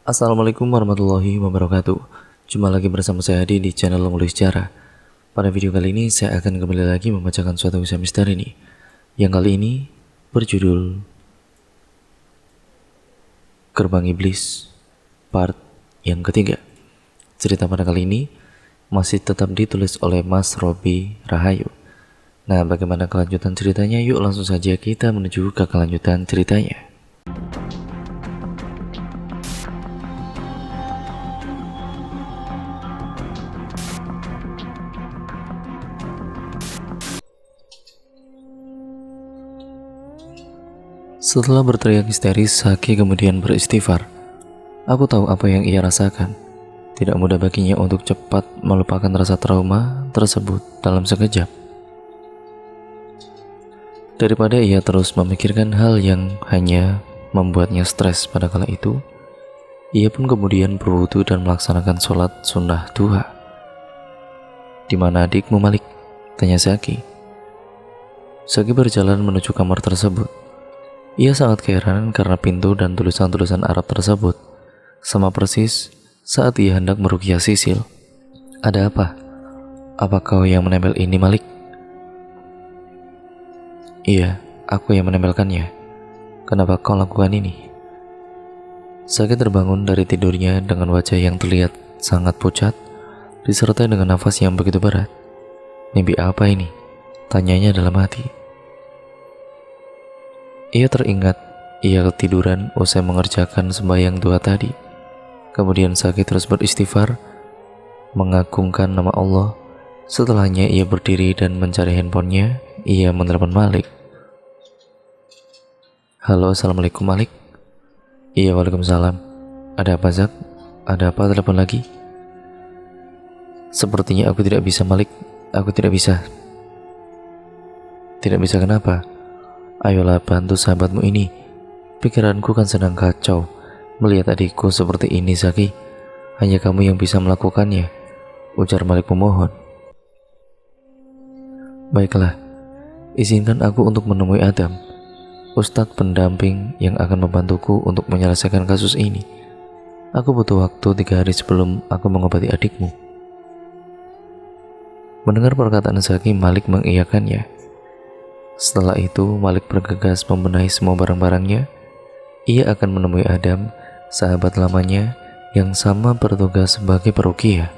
Assalamualaikum warahmatullahi wabarakatuh. Jumpa lagi bersama saya Adi di channel Nulis Sejarah. Pada video kali ini saya akan kembali lagi membacakan suatu kisah misteri ini. Yang kali ini berjudul Gerbang Iblis part yang ketiga. Cerita pada kali ini masih tetap ditulis oleh Mas Robi Rahayu. Nah, bagaimana kelanjutan ceritanya? Yuk langsung saja kita menuju ke kelanjutan ceritanya. Setelah berteriak histeris, Saki kemudian beristighfar. Aku tahu apa yang ia rasakan. Tidak mudah baginya untuk cepat melupakan rasa trauma tersebut dalam sekejap. Daripada ia terus memikirkan hal yang hanya membuatnya stres pada kala itu, ia pun kemudian berwudu dan melaksanakan sholat sunnah duha. "Di mana adikmu, Malik?" tanya Saki. Saki berjalan menuju kamar tersebut. Ia sangat keheranan karena pintu dan tulisan-tulisan Arab tersebut sama persis saat ia hendak meruqyah Sisil. "Ada apa? Apa kau yang menempel ini, Malik?" "Iya, aku yang menempelkannya. Kenapa kau lakukan ini?" Saki terbangun dari tidurnya dengan wajah yang terlihat sangat pucat, disertai dengan nafas yang begitu berat. "Mimpi apa ini?" tanyanya dalam hati. Ia teringat ia ketiduran usai mengerjakan sembahyang duha tadi. Kemudian Saki terus beristighfar, mengagungkan nama Allah. Setelahnya ia berdiri dan mencari handphonenya. Ia menelepon Malik. "Halo, assalamualaikum Malik." "Iya, waalaikumsalam. Ada apa, Zak? Ada apa telepon lagi?" "Sepertinya aku tidak bisa, Malik. Aku tidak bisa." "Tidak bisa kenapa? Ayolah bantu sahabatmu ini. Pikiranku kan sedang kacau melihat adikku seperti ini, Zaki. Hanya kamu yang bisa melakukannya," ujar Malik memohon. "Baiklah, izinkan aku untuk menemui Adam, ustadz pendamping yang akan membantuku untuk menyelesaikan kasus ini. Aku butuh waktu 3 hari sebelum aku mengobati adikmu." Mendengar perkataan Zaki, Malik mengiyakannya. Setelah itu, Malik bergegas membenahi semua barang-barangnya. Ia akan menemui Adam, sahabat lamanya yang sama bertugas sebagai peruqyah.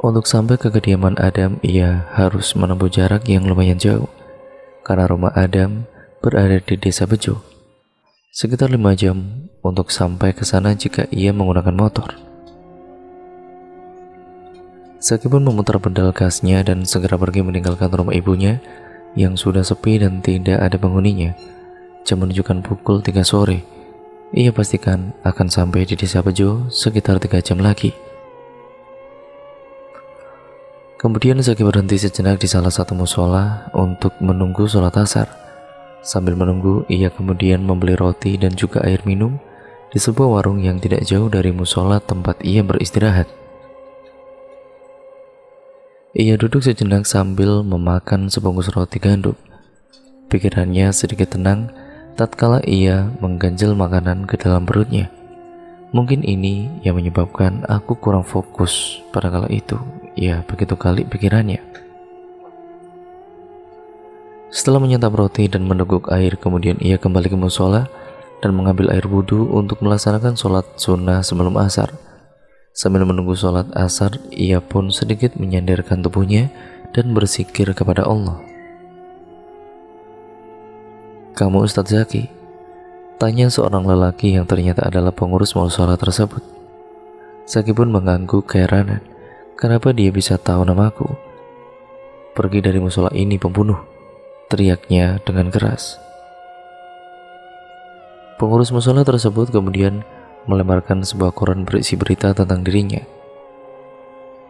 Untuk sampai ke kediaman Adam, ia harus menempuh jarak yang lumayan jauh, karena rumah Adam berada di desa Bejo. Sekitar 5 jam untuk sampai ke sana jika ia menggunakan motor. Saki pun memutar pedal gasnya dan segera pergi meninggalkan rumah ibunya yang sudah sepi dan tidak ada penghuninya. Jam menunjukkan pukul 3 sore. Ia pastikan akan sampai di desa Bejo sekitar 3 jam lagi. Kemudian Saki berhenti sejenak di salah satu musola untuk menunggu sholat asar. Sambil menunggu, ia kemudian membeli roti dan juga air minum di sebuah warung yang tidak jauh dari musola tempat ia beristirahat. Ia duduk sejenak sambil memakan sebungkus roti gandum. Pikirannya sedikit tenang tatkala ia mengganjal makanan ke dalam perutnya. Mungkin ini yang menyebabkan aku kurang fokus pada kala itu. Ya, begitu kali pikirannya. Setelah menyantap roti dan meneguk air, kemudian ia kembali ke musola dan mengambil air wudhu untuk melaksanakan sholat sunnah sebelum asar. Sambil menunggu sholat asar, ia pun sedikit menyandarkan tubuhnya dan berzikir kepada Allah. "Kamu Ustadz Zaki?" tanya seorang lelaki yang ternyata adalah pengurus musola tersebut. Zaki pun mengangguk keheranan. Kenapa dia bisa tahu namaku? "Pergi dari musola ini, pembunuh!" teriaknya dengan keras. Pengurus musola tersebut kemudian melemparkan sebuah koran berisi berita tentang dirinya.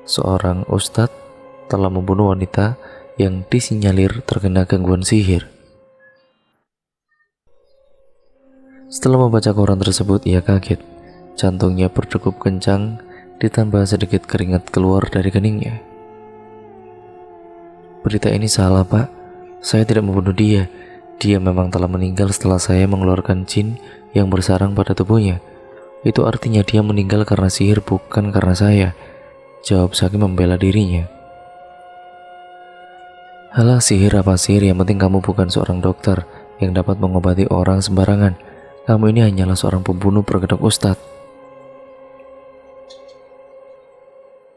Seorang ustadz telah membunuh wanita yang disinyalir terkena gangguan sihir. Setelah membaca koran tersebut, ia kaget. Jantungnya berdegup kencang, ditambah sedikit keringat keluar dari keningnya. "Berita ini salah, Pak. Saya tidak membunuh dia. Dia memang telah meninggal setelah saya mengeluarkan jin yang bersarang pada tubuhnya. Itu artinya dia meninggal karena sihir, bukan karena saya, jawab Saki membela dirinya. Halah, sihir apa sihir, yang penting kamu bukan seorang dokter yang dapat mengobati orang sembarangan. Kamu ini hanyalah seorang pembunuh berkedok ustadz.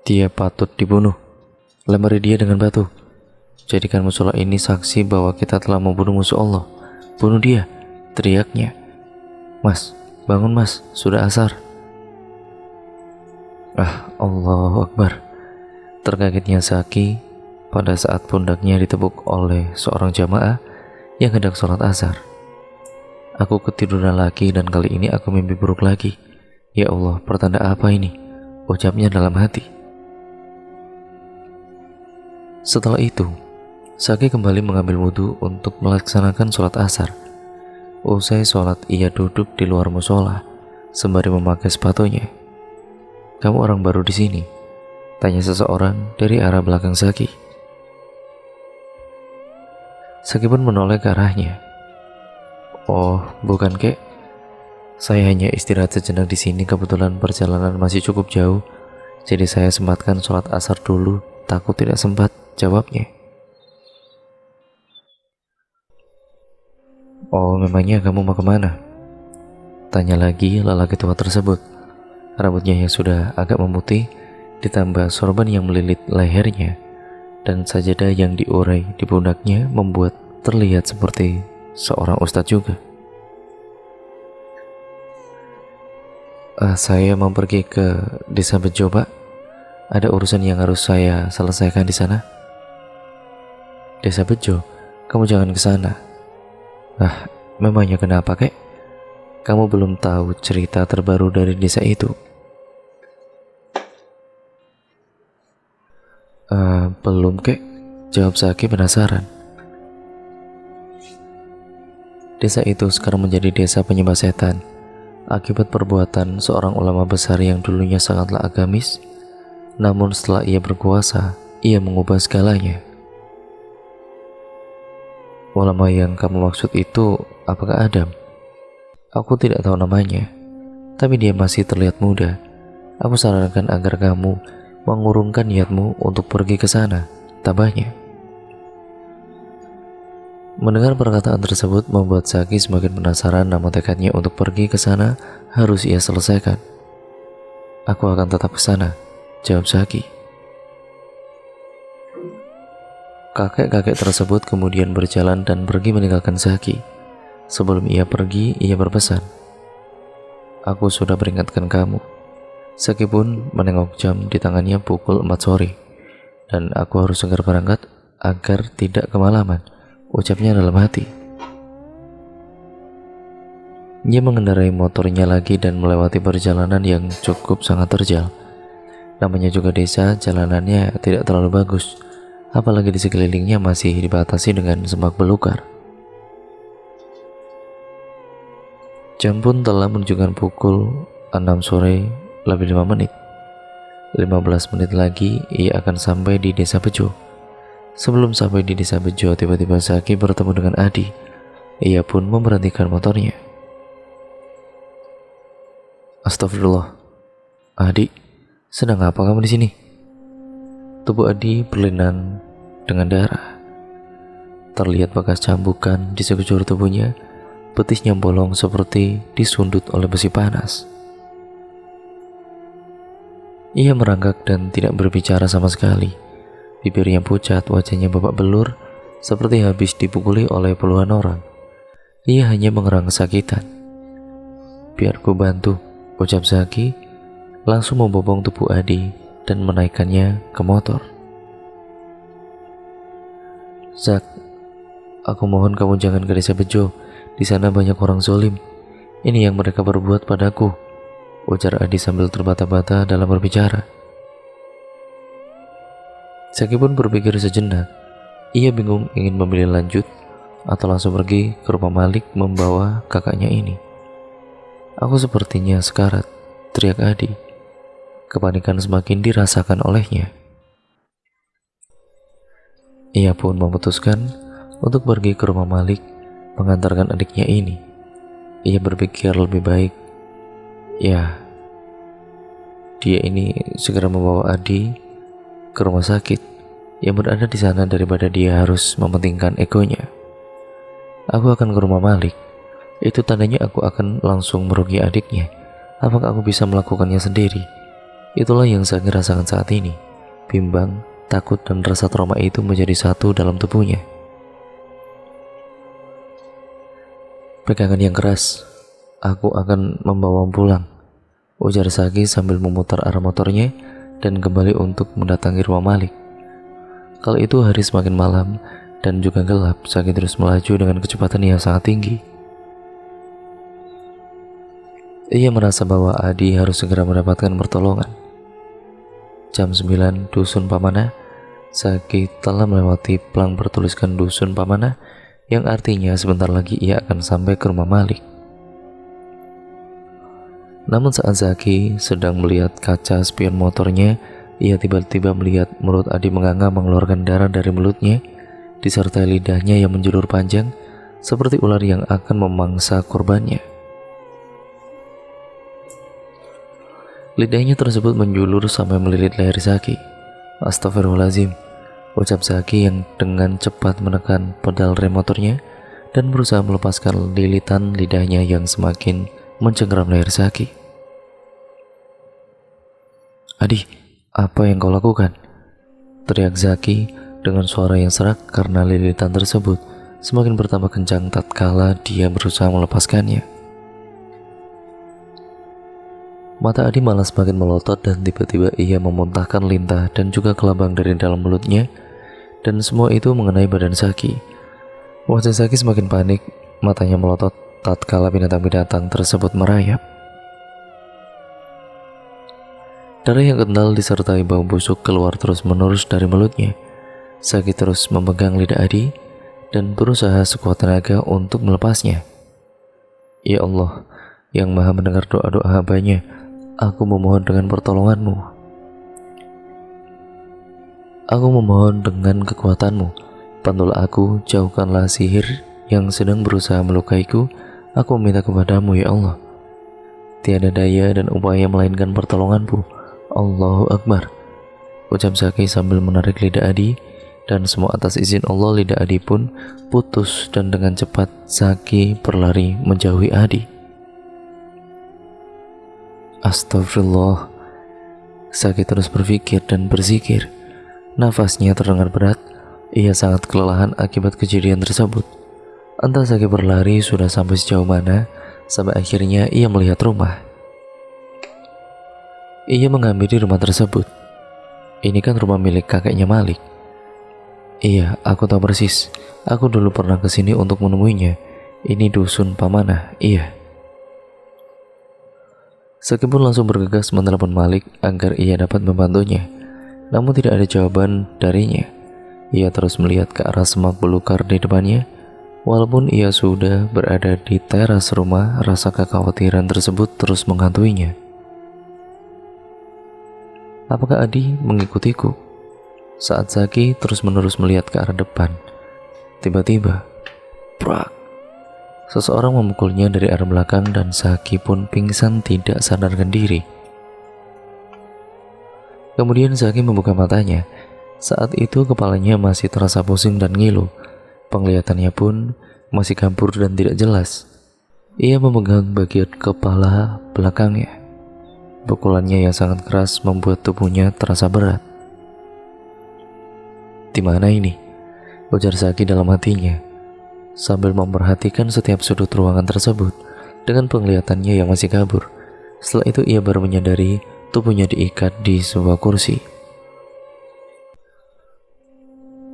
Dia patut dibunuh. Lempari dia dengan batu. Jadikan musola ini saksi bahwa kita telah membunuh musuh Allah. Bunuh dia, teriaknya. Mas, bangun mas, sudah asar. Allahu Akbar. Terkagetnya Saki pada saat pundaknya ditepuk oleh seorang jamaah yang hendak sholat asar. Aku ketiduran lagi dan kali ini aku mimpi buruk lagi. Ya Allah, pertanda apa ini? Ucapnya dalam hati. Setelah itu, Saki kembali mengambil wudhu untuk melaksanakan sholat asar. Usai sholat, ia duduk di luar musola sembari memakai sepatunya. Kamu orang baru di sini? Tanya seseorang dari arah belakang Saki. Saki pun menoleh ke arahnya. Oh, bukan kek. Saya hanya istirahat sejenak di sini, kebetulan perjalanan masih cukup jauh. Jadi saya sempatkan sholat asar dulu, takut tidak sempat, jawabnya. Oh, memangnya kamu mau kemana? Tanya lagi lelaki tua tersebut. Rambutnya yang sudah agak memutih, ditambah sorban yang melilit lehernya, dan sajadah yang diurai di pundaknya membuat terlihat seperti seorang ustadz juga. Saya mau pergi ke desa Bejo, Pak. Ada urusan yang harus saya selesaikan di sana. Desa Bejo? Kamu jangan ke sana. Memangnya kenapa, kek? Kamu belum tahu cerita terbaru dari desa itu? Belum, kek, jawab Saki penasaran. Desa itu sekarang menjadi desa penyembah setan akibat perbuatan seorang ulama besar yang dulunya sangatlah agamis, namun setelah ia berkuasa, ia mengubah segalanya. Ulama yang kamu maksud itu apakah Adam? Aku tidak tahu namanya, tapi dia masih terlihat muda. Aku sarankan agar kamu mengurungkan niatmu untuk pergi ke sana, tabahnya. Mendengar perkataan tersebut membuat Saki semakin penasaran, namun tekadnya untuk pergi ke sana harus ia selesaikan. Aku akan tetap ke sana, jawab Saki. Kakek-kakek tersebut kemudian berjalan dan pergi meninggalkan Saki. Sebelum ia pergi, ia berpesan, aku sudah peringatkan kamu. Saki pun menengok jam di tangannya pukul 4 sore. Dan aku harus segera berangkat agar tidak kemalaman, ucapnya dalam hati. Ia mengendarai motornya lagi dan melewati perjalanan yang cukup sangat terjal. Namanya juga desa, jalanannya tidak terlalu bagus, apalagi di sekelilingnya masih dibatasi dengan semak belukar. Jam pun telah menunjukkan pukul 6 sore lebih 5 menit. 15 menit lagi ia akan sampai di desa Bejo. Sebelum sampai di desa Bejo, tiba-tiba Saki bertemu dengan Adi. Ia pun memberhentikan motornya. Astagfirullah. Adi, sedang apa kamu di sini? Tubuh Adi berlinang dengan darah. Terlihat bekas cambukan di sekujur tubuhnya. Betisnya bolong seperti disundut oleh besi panas. Ia merangkak dan tidak berbicara sama sekali. Bibirnya pucat, wajahnya babak belur, seperti habis dipukuli oleh puluhan orang. Ia hanya mengerang kesakitan. Biar ku bantu, ucap Saki, langsung membopong tubuh Adi dan menaikkannya ke motor. Zak, aku mohon kamu jangan ke desa Bejo. Di sana banyak orang zolim. Ini yang mereka berbuat padaku, ujar Adi sambil terbata-bata dalam berbicara. Saki pun berpikir sejenak. Ia bingung ingin memilih lanjut atau langsung pergi ke rumah Malik membawa kakaknya ini. Aku sepertinya sekarat, teriak Adi. Kepanikan semakin dirasakan olehnya. Ia pun memutuskan untuk pergi ke rumah Malik mengantarkan adiknya ini. Ia berpikir lebih baik, ya, dia ini segera membawa Adi ke rumah sakit yang berada di sana daripada dia harus mementingkan egonya. Aku akan ke rumah Malik. Itu tandanya aku akan langsung merugi adiknya. Apakah aku bisa melakukannya sendiri? Itulah yang saya rasakan saat ini. Bimbang, takut, dan rasa trauma itu menjadi satu dalam tubuhnya. Pegangan yang keras. Aku akan membawa pulang, ujar Saki sambil memutar arah motornya dan kembali untuk mendatangi rumah Malik. Kala itu hari semakin malam dan juga gelap. Saki terus melaju dengan kecepatan yang sangat tinggi. Ia merasa bahwa Adi harus segera mendapatkan pertolongan. Jam 9 Dusun Pamana. Saki telah melewati pelang bertuliskan Dusun Pamana, yang artinya sebentar lagi ia akan sampai ke rumah Malik. Namun saat Zaki sedang melihat kaca spion motornya, ia tiba-tiba melihat mulut Adi menganga mengeluarkan darah dari mulutnya, disertai lidahnya yang menjulur panjang seperti ular yang akan memangsa korbannya. Lidahnya tersebut menjulur sampai melilit leher Zaki. Astagfirullahaladzim, ucap Zaki yang dengan cepat menekan pedal rem motornya dan berusaha melepaskan lilitan lidahnya yang semakin mencengkeram leher Zaki. Adi, apa yang kau lakukan? Teriak Zaki dengan suara yang serak karena lilitan tersebut semakin bertambah kencang tatkala dia berusaha melepaskannya. Mata Adi malah semakin melotot dan tiba-tiba ia memuntahkan lintah dan juga kelabang dari dalam mulutnya, dan semua itu mengenai badan Zaki. Wajah Zaki semakin panik, matanya melotot tatkala binatang-binatang tersebut merayap. Darah yang kental disertai bau busuk keluar terus-menerus dari mulutnya. Zaki terus memegang lidah Adi dan berusaha sekuat tenaga untuk melepasnya. Ya Allah, yang maha mendengar doa-doa hambanya, aku memohon dengan pertolonganmu. Aku memohon dengan kekuatanmu, bantulah aku, jauhkanlah sihir yang sedang berusaha melukaiku. Aku meminta kepadamu ya Allah. Tiada daya dan upaya melainkan pertolonganmu. Allahu Akbar, ucap Zaki sambil menarik lidah Adi, dan semua atas izin Allah lidah Adi pun putus dan dengan cepat Zaki berlari menjauhi Adi. Astagfirullah, Zaki terus berpikir dan berzikir. Nafasnya terdengar berat. Ia sangat kelelahan akibat kejadian tersebut. Entah Zaki berlari sudah sampai sejauh mana, sampai akhirnya ia melihat rumah. Ia menghampiri rumah tersebut. Ini kan rumah milik kakeknya Malik. Iya, aku tahu persis. Aku dulu pernah kesini untuk menemuinya. Ini Dusun Pamana, iya. Zaki pun langsung bergegas menelepon Malik agar ia dapat membantunya. Namun tidak ada jawaban darinya. Ia terus melihat ke arah semak belukar di depannya. Walaupun ia sudah berada di teras rumah, rasa kekhawatiran tersebut terus menghantuinya. Apakah Adi mengikutiku? Saat Zaki terus-menerus melihat ke arah depan, tiba-tiba, prak, seseorang memukulnya dari arah belakang dan Zaki pun pingsan tidak sadarkan diri. Kemudian Zaki membuka matanya. Saat itu kepalanya masih terasa pusing dan ngilu. Penglihatannya pun masih kabur dan tidak jelas. Ia memegang bagian kepala belakangnya. Pukulannya yang sangat keras membuat tubuhnya terasa berat. Di mana ini? Ujar Zaki dalam hatinya, sambil memperhatikan setiap sudut ruangan tersebut dengan penglihatannya yang masih kabur. Setelah itu ia baru menyadari tubuhnya diikat di sebuah kursi.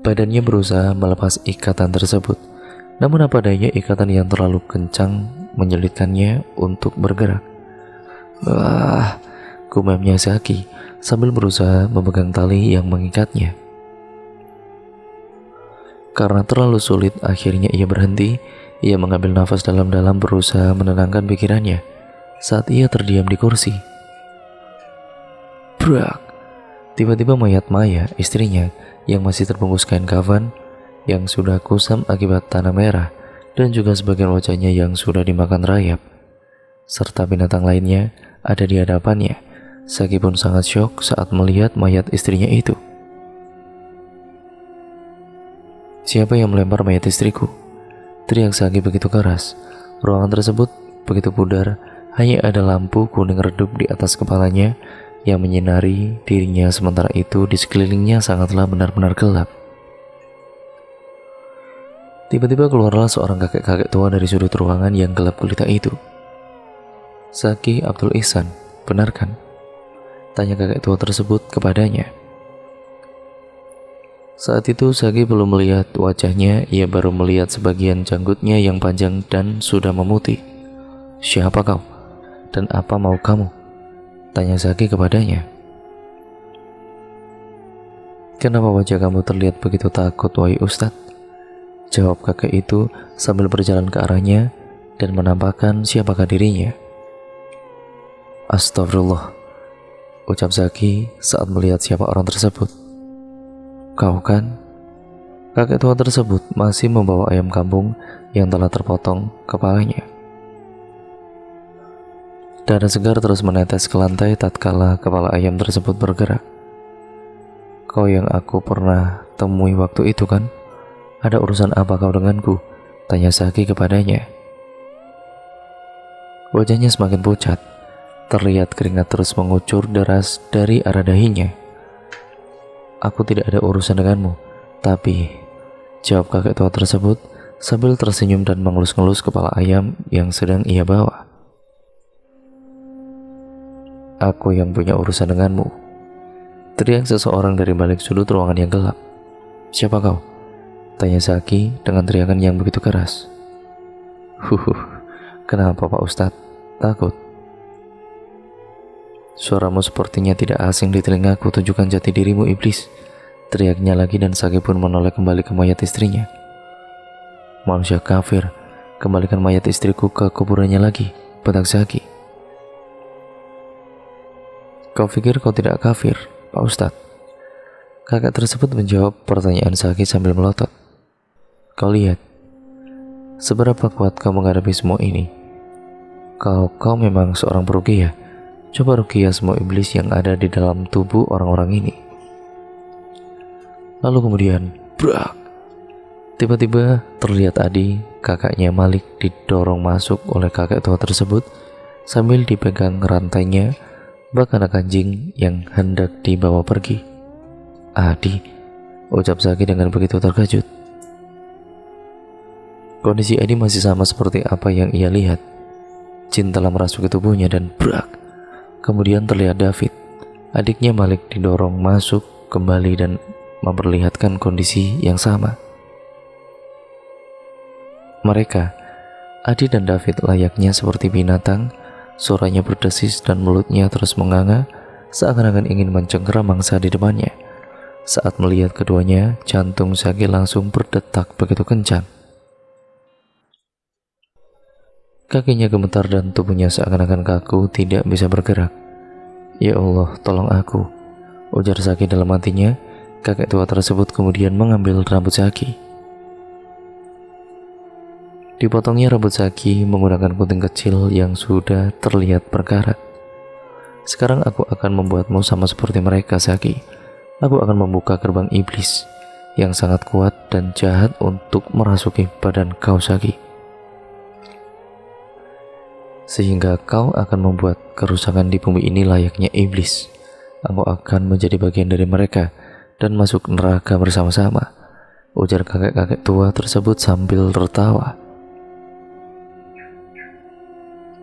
Badannya berusaha melepas ikatan tersebut, namun apa daya ikatan yang terlalu kencang menyulitkannya untuk bergerak. Wah, gumamnya Zaki sambil berusaha memegang tali yang mengikatnya. Karena terlalu sulit, akhirnya ia berhenti. Ia mengambil nafas dalam-dalam berusaha menenangkan pikirannya saat ia terdiam di kursi. Brak! Tiba-tiba mayat Maya, istrinya, yang masih terbungkus kain kafan yang sudah kusam akibat tanah merah, dan juga sebagian wajahnya yang sudah dimakan rayap, serta binatang lainnya ada di hadapannya. Saki pun sangat syok saat melihat mayat istrinya itu. "Siapa yang melempar mayat istriku?" teriak Saki begitu keras. Ruangan tersebut begitu pudar, hanya ada lampu kuning redup di atas kepalanya yang menyinari dirinya, sementara itu di sekelilingnya sangatlah benar-benar gelap. Tiba-tiba keluarlah seorang kakek-kakek tua dari sudut ruangan yang gelap gulita itu. "Saki Abdul Ihsan, benar kan?" tanya kakek tua tersebut kepadanya. Saat itu Saki belum melihat wajahnya, ia baru melihat sebagian janggutnya yang panjang dan sudah memutih. "Siapa kau? Dan apa mau kamu?" tanya Saki kepadanya. "Kenapa wajah kamu terlihat begitu takut, wahai Ustadz?" jawab kakek itu sambil berjalan ke arahnya dan menampakkan siapakah dirinya. "Astagfirullah," ucap Saki saat melihat siapa orang tersebut. "Kau kan?" Kakek tua tersebut masih membawa ayam kampung yang telah terpotong kepalanya. Darah segar terus menetes ke lantai tatkala kepala ayam tersebut bergerak. "Kau yang aku pernah temui waktu itu kan? Ada urusan apa kau denganku?" tanya Saki kepadanya. Wajahnya semakin pucat, terlihat keringat terus mengucur deras dari arah dahinya. "Aku tidak ada urusan denganmu, tapi," jawab kakek tua tersebut sambil tersenyum dan mengelus-ngelus kepala ayam yang sedang ia bawa. "Aku yang punya urusan denganmu," teriak seseorang dari balik sudut ruangan yang gelap. "Siapa kau?" tanya Saki dengan teriakan yang begitu keras. Kenapa Pak Ustadz? Takut?" "Suaramu sepertinya tidak asing di telingaku, tunjukkan jati dirimu, iblis," teriaknya lagi dan Saki pun menoleh kembali ke mayat istrinya. "Manusia kafir, kembalikan mayat istriku ke kuburannya lagi," bentak Saki. "Kau pikir kau tidak kafir, Pak Ustadz?" Kakek tersebut menjawab pertanyaan Saki sambil melotot. "Kau lihat, seberapa kuat kau menghadapi semua ini. Kalau kau memang seorang peruqyah, coba ruqyah semua iblis yang ada di dalam tubuh orang-orang ini." Lalu kemudian, brak! Tiba-tiba terlihat Adi, kakaknya Malik, didorong masuk oleh kakek tua tersebut sambil dipegang rantainya, bak anak anjing yang hendak dibawa pergi. "Adi," ucap Saki dengan begitu terkejut. Kondisi Adi masih sama seperti apa yang ia lihat. Jin telah merasuki tubuhnya dan brak! Kemudian terlihat David, adiknya Malik, didorong masuk kembali dan memperlihatkan kondisi yang sama. Mereka, Adi dan David, layaknya seperti binatang, suaranya berdesis dan mulutnya terus menganga seakan-akan ingin mencengkeram mangsa di depannya. Saat melihat keduanya, jantung Saki langsung berdetak begitu kencang. Kakinya gemetar dan tubuhnya seakan-akan kaku, tidak bisa bergerak. "Ya Allah, tolong aku," ujar Saki dalam hatinya. Kakek tua tersebut kemudian mengambil rambut Saki. Dipotongnya rambut Saki menggunakan gunting kecil yang sudah terlihat berkarat. "Sekarang aku akan membuatmu sama seperti mereka, Saki. Aku akan membuka gerbang iblis yang sangat kuat dan jahat untuk merasuki badan kau, Saki. Sehingga kau akan membuat kerusakan di bumi ini layaknya iblis. Aku akan menjadi bagian dari mereka dan masuk neraka bersama-sama," ujar kakek-kakek tua tersebut sambil tertawa.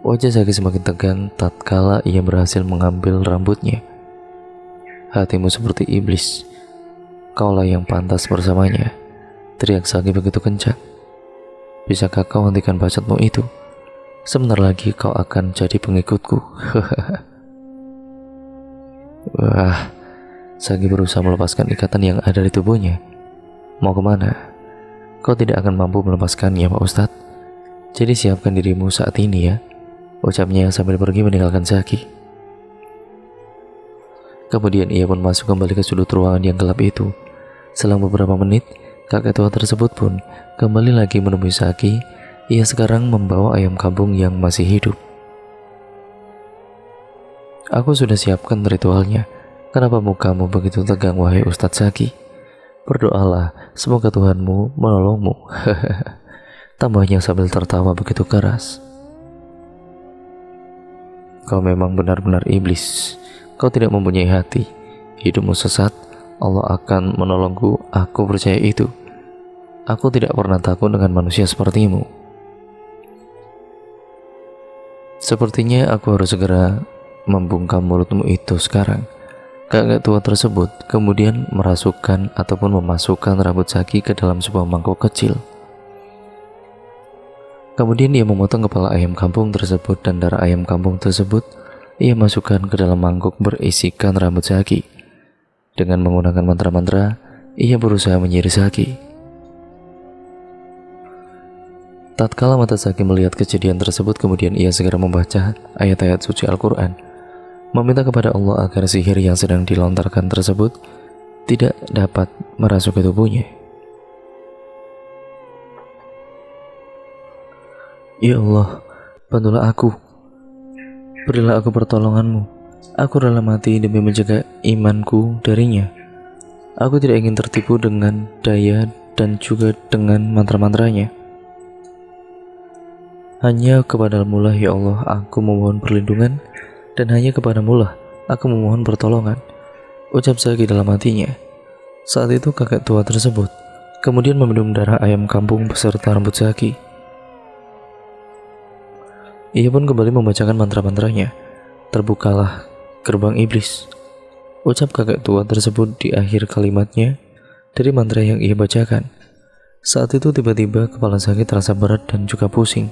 Wajah Saki semakin tegang tatkala ia berhasil mengambil rambutnya. "Hatimu seperti iblis, kaulah yang pantas bersamanya," teriak Saki begitu kencang. "Bisakah kau hentikan bacotmu itu? Sebentar lagi kau akan jadi pengikutku." Wah, Saki berusaha melepaskan ikatan yang ada di tubuhnya. "Mau kemana? Kau tidak akan mampu melepaskannya, Pak Ustadz. Jadi siapkan dirimu saat ini ya," ucapnya sambil pergi meninggalkan Saki. Kemudian ia pun masuk kembali ke sudut ruangan yang gelap itu. Selang beberapa menit, kakek tua tersebut pun kembali lagi menemui Saki Ia sekarang membawa ayam kampung yang masih hidup. Aku sudah siapkan ritualnya. Kenapa mukamu begitu tegang, wahai Ustadz Zaki? Berdoalah, semoga Tuhanmu menolongmu. Tambahnya sambil tertawa begitu keras. Kau memang benar-benar iblis. Kau tidak mempunyai hati. Hidupmu sesat. Allah akan menolongku. Aku percaya itu. Aku tidak pernah takut dengan manusia sepertimu. Sepertinya aku harus segera membungkam mulutmu itu sekarang. Kakek tua tersebut kemudian merasukkan ataupun memasukkan rambut Zaki ke dalam sebuah mangkok kecil. Kemudian ia memotong kepala ayam kampung tersebut dan darah ayam kampung tersebut ia masukkan ke dalam mangkok berisikan rambut Zaki. Dengan menggunakan mantra-mantra, ia berusaha menyihir Zaki. Tatkala mata Zaki melihat kejadian tersebut, kemudian ia segera membaca ayat-ayat suci Al-Quran, meminta kepada Allah agar sihir yang sedang dilontarkan tersebut tidak dapat merasuk ke tubuhnya. Ya Allah, bantulah aku. Berilah aku pertolonganmu. Aku rela mati demi menjaga imanku darinya. Aku tidak ingin tertipu dengan daya dan juga dengan mantra-mantranya. Hanya kepadamu lah ya Allah aku memohon perlindungan, dan hanya kepadamu lah aku memohon pertolongan, ucap Zaki dalam hatinya. Saat itu kakek tua tersebut kemudian meminum darah ayam kampung beserta rambut Zaki. Ia pun kembali membacakan mantra-mantranya. Terbukalah gerbang iblis, ucap kakek tua tersebut di akhir kalimatnya dari mantra yang ia bacakan. Saat itu tiba-tiba kepala Zaki terasa berat dan juga pusing.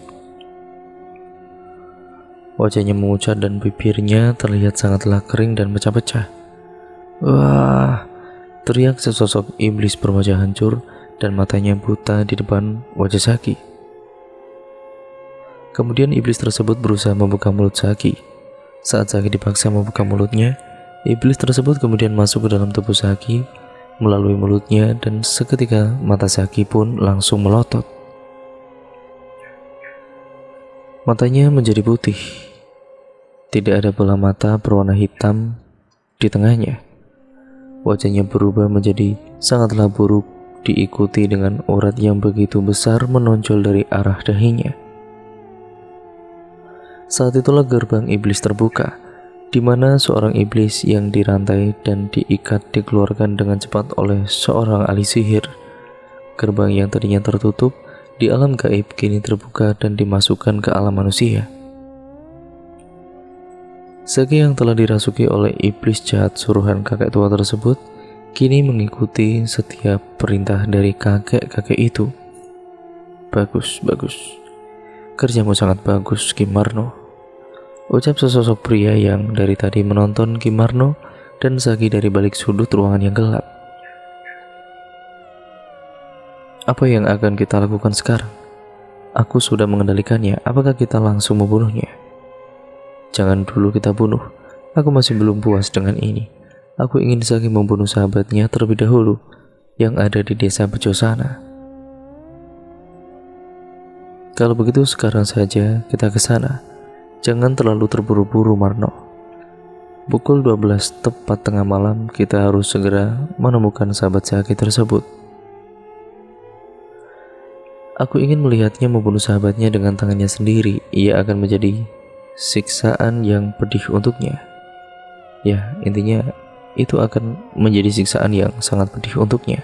Wajahnya memucat dan bibirnya terlihat sangatlah kering dan pecah-pecah. Wah! Teriak sesosok iblis berwajah hancur dan matanya buta di depan wajah Zaki. Kemudian iblis tersebut berusaha membuka mulut Zaki. Saat Zaki dipaksa membuka mulutnya, iblis tersebut kemudian masuk ke dalam tubuh Zaki melalui mulutnya, dan seketika mata Zaki pun langsung melotot. Matanya menjadi putih. Tidak ada bola mata berwarna hitam di tengahnya. Wajahnya berubah menjadi sangatlah buruk, diikuti dengan urat yang begitu besar menonjol dari arah dahinya. Saat itulah gerbang iblis terbuka, di mana seorang iblis yang dirantai dan diikat dikeluarkan dengan cepat oleh seorang ahli sihir. Gerbang yang tadinya tertutup di alam gaib kini terbuka dan dimasukkan ke alam manusia. Zaki yang telah dirasuki oleh iblis jahat suruhan kakek tua tersebut kini mengikuti setiap perintah dari kakek-kakek itu. Bagus, bagus. Kerjamu sangat bagus, Ki Marno, ucap sesosok pria yang dari tadi menonton Ki Marno dan Zaki dari balik sudut ruangan yang gelap. Apa yang akan kita lakukan sekarang? Aku sudah mengendalikannya, apakah kita langsung membunuhnya? Jangan dulu kita bunuh, aku masih belum puas dengan ini. Aku ingin Zaki membunuh sahabatnya terlebih dahulu yang ada di desa Bejo sana. Kalau begitu sekarang saja kita ke sana. Jangan terlalu terburu-buru, Marno. Pukul 12 tepat tengah malam kita harus segera menemukan sahabat Zaki tersebut. Aku ingin melihatnya membunuh sahabatnya dengan tangannya sendiri. Ia akan menjadi siksaan yang pedih untuknya. Ya, intinya itu akan menjadi siksaan yang sangat pedih untuknya,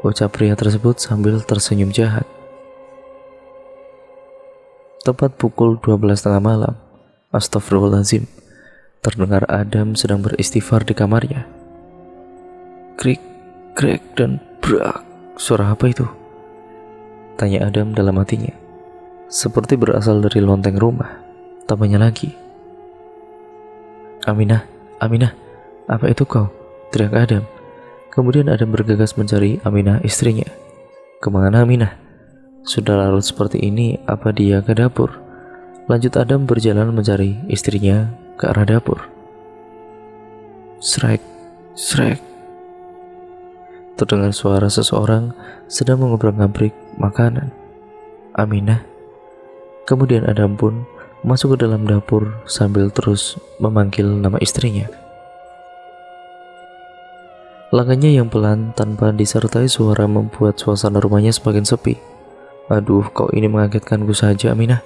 ucap pria tersebut sambil tersenyum jahat. Tepat pukul 12 tengah malam, astagfirullahaladzim, terdengar Adam sedang beristighfar di kamarnya. Krik, krek, dan brak. Suara apa itu? Tanya Adam dalam hatinya. Seperti berasal dari lonteng rumah. Tambahnya lagi, Aminah, Aminah, apa itu kau? Teriak Adam. Kemudian Adam bergegas mencari Aminah istrinya. Kemana Aminah? Sudah larut seperti ini, apa dia ke dapur? Lanjut Adam berjalan mencari istrinya ke arah dapur. Srek, srek. Terdengar suara seseorang sedang mengobrak-ngabrik makanan. Aminah." Kemudian Adam pun masuk ke dalam dapur sambil terus memanggil nama istrinya. Langkahnya yang pelan tanpa disertai suara membuat suasana rumahnya semakin sepi. "Aduh, kau ini mengagetkanku saja, Aminah.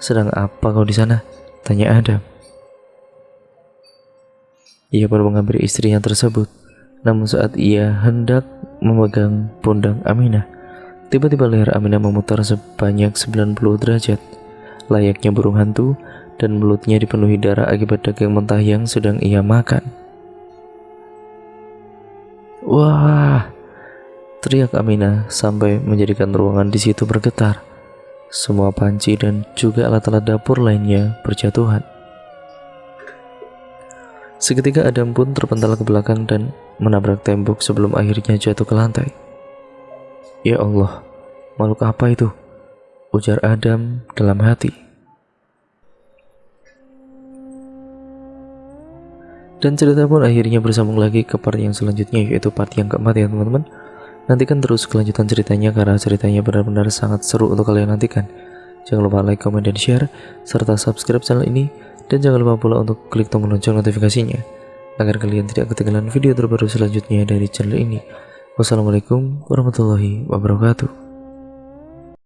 Sedang apa kau di sana?" tanya Adam. Ia pun menghampiri istrinya tersebut. Namun saat ia hendak memegang pundak Aminah, tiba-tiba leher Aminah memutar sebanyak 90 derajat, layaknya burung hantu, dan mulutnya dipenuhi darah akibat daging mentah yang sedang ia makan. "Wah!" teriak Aminah sampai menjadikan ruangan di situ bergetar. Semua panci dan juga alat-alat dapur lainnya berjatuhan. Seketika Adam pun terpental ke belakang dan menabrak tembok sebelum akhirnya jatuh ke lantai. "Ya Allah, makhluk apa itu?" ujar Adam dalam hati. Dan cerita pun akhirnya bersambung lagi ke part yang selanjutnya, yaitu part yang keempat ya teman-teman. Nantikan terus kelanjutan ceritanya karena ceritanya benar-benar sangat seru untuk kalian nantikan. Jangan lupa like, comment, dan share, serta subscribe channel ini. Dan jangan lupa pula untuk klik tombol lonceng notifikasinya agar kalian tidak ketinggalan video terbaru selanjutnya dari channel ini. Wassalamualaikum warahmatullahi wabarakatuh.